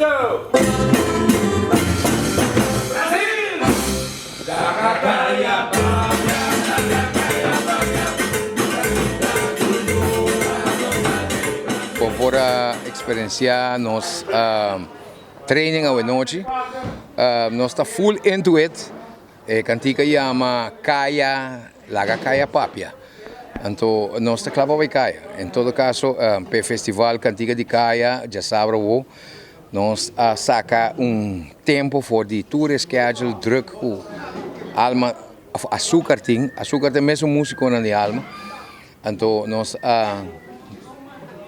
Gusto! Brasil! Kakakaya Por experienciar nos training a noite, nós está full into it. Cantica chama Kaya, Laga Kaya Papia. Então, nós está clavo vai Kaya. Em todo caso, para festival Cantica de Kaya, já sabe o, nós saca tempo for de tour schedule druk com alma açúcar tem mesmo músico na alma. Então, nós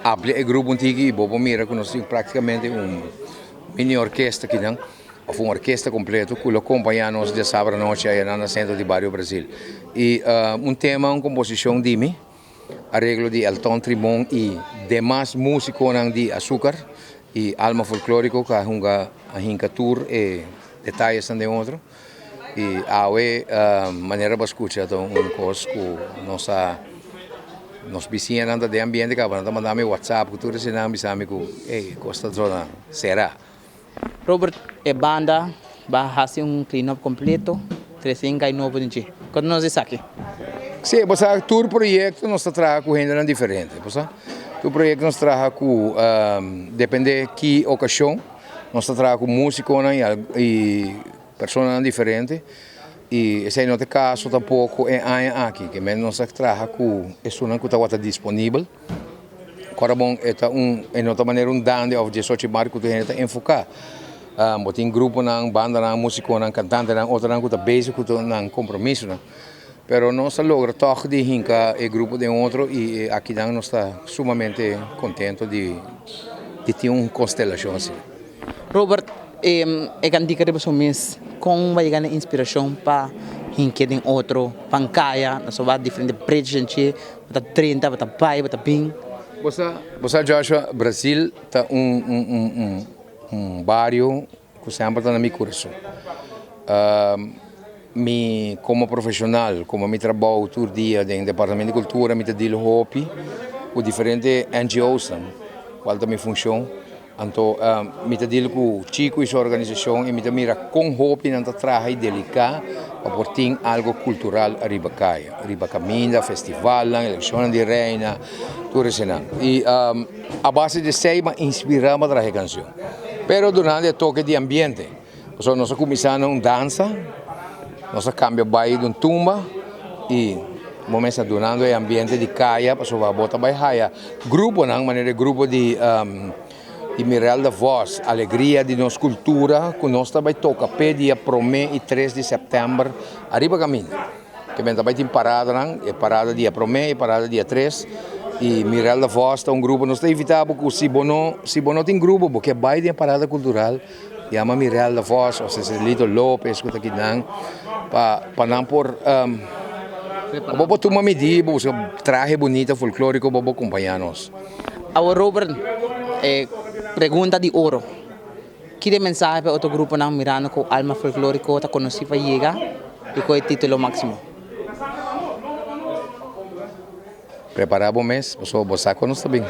abrir o grupo antigo e bobo mira que nós temos praticamente mini orquestra aqui não, ou uma orquestra completa que acompanha nós de sábado à noite aí no centro de Barrio Brasil. E tema, uma composição de mim, arreglo de Elton Trimon e demais músicos de açúcar e alma folclórico que a hinca tour e detalhes de outro. E a maneira de escutar coisa que nos vizinhos anda de ambiente que anda mandando WhatsApp que tudo se não me sabe que costa zona será. Robert, a banda vai fazer clean-up completo, 309 gente. Quando nós estamos aqui? Sim, você todo projeto nós trabalhamos com gente diferente, você? O projeto nós trabalhamos com depende de que ocasião, nós trabalhamos com músicos e pessoas diferentes. E esse é outro caso tampouco é aqui, que nós trabalhamos com isso não está disponível. Agora bom é outra maneira dando of de sorte que tu gente enfocar. Tem grupo na banda na músico na cantante na outra que tá basic que na compromisso na. Pero nós logra toch de hinca e grupo de outro e aqui nós está sumamente contento de ter constelação assim. Robert, cantica de pessoas mês com vai ganhar inspiração para hinca de outro pancaya, nós vai diferente preço gente, bata 30, bata pai, bata ping. Você Joshua, Brasil tá bairro que sempre está na minha coração. Como profissional, como me trabalho todo dia no Departamento de Cultura, me deal hobby com diferentes NGOs, qual é a minha função. Então, me deal com chico e sua organização e me mira com hobby na trabalho delicado para portar algo cultural arriba caia, arriba caminho, festival, eleição de reina, tudo isso. E a base de sei me inspirava a trazer canção. Pero durante o toque de ambiente, nós começamos dança. Nós cambiamos bairro de tumba e momento durante o ambiente de caia, passou a botar bairro. Grupo não, maneira grupo de Mireal da Voz, alegria de nossa cultura, que nós também toca pé dia 1 e 3 de setembro, arriba caminho. Que também tem parada não, é parada dia 1 e parada dia 3. E Mireal da Voz está grupo, nós está invitado porque se bono tem grupo, porque vai de parada cultural. Chama Mireal da Voz, ou seja, Lito Lopes, que está aqui para não por vou tomar medida, você traje bonita folclórico para acompanhar nós. Agora Robert, pergunta de ouro. Que mensagem para outro grupo não mirando com alma folclórico está conhecido para chegar e qual é o título máximo? Preparado mês, você conosco também.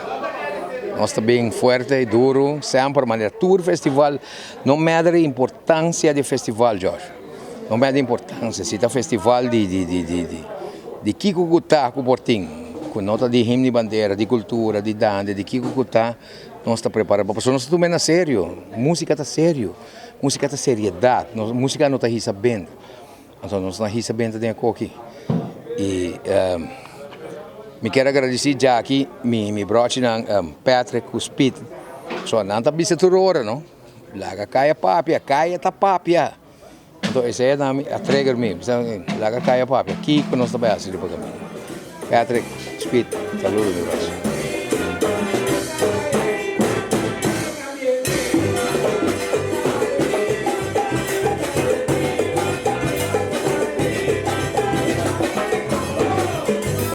Nós também forte e duro, sempre maneira tour festival, não mede a importância do festival, Jorge. Não mede a importância, se está festival de Kiko Gutá, com Portinho, com nota de himno de bandeira, de cultura, de dança, de Kiko Gutá, nós está preparado, porque nós estamos a sério, música está sério, música está seriedade, música não está recebendo, então nós estamos recebendo de aqui. E me quero agradecer já aqui, me broche na Patrick Cuspid. Só não está bisa tudo hora, não? Laga caia papia, caia tá papia. Então esse é a trigger me, laga caia papia. Aqui que nós trabalhamos de pagamento. Patrick Cuspid, saludo meu braço.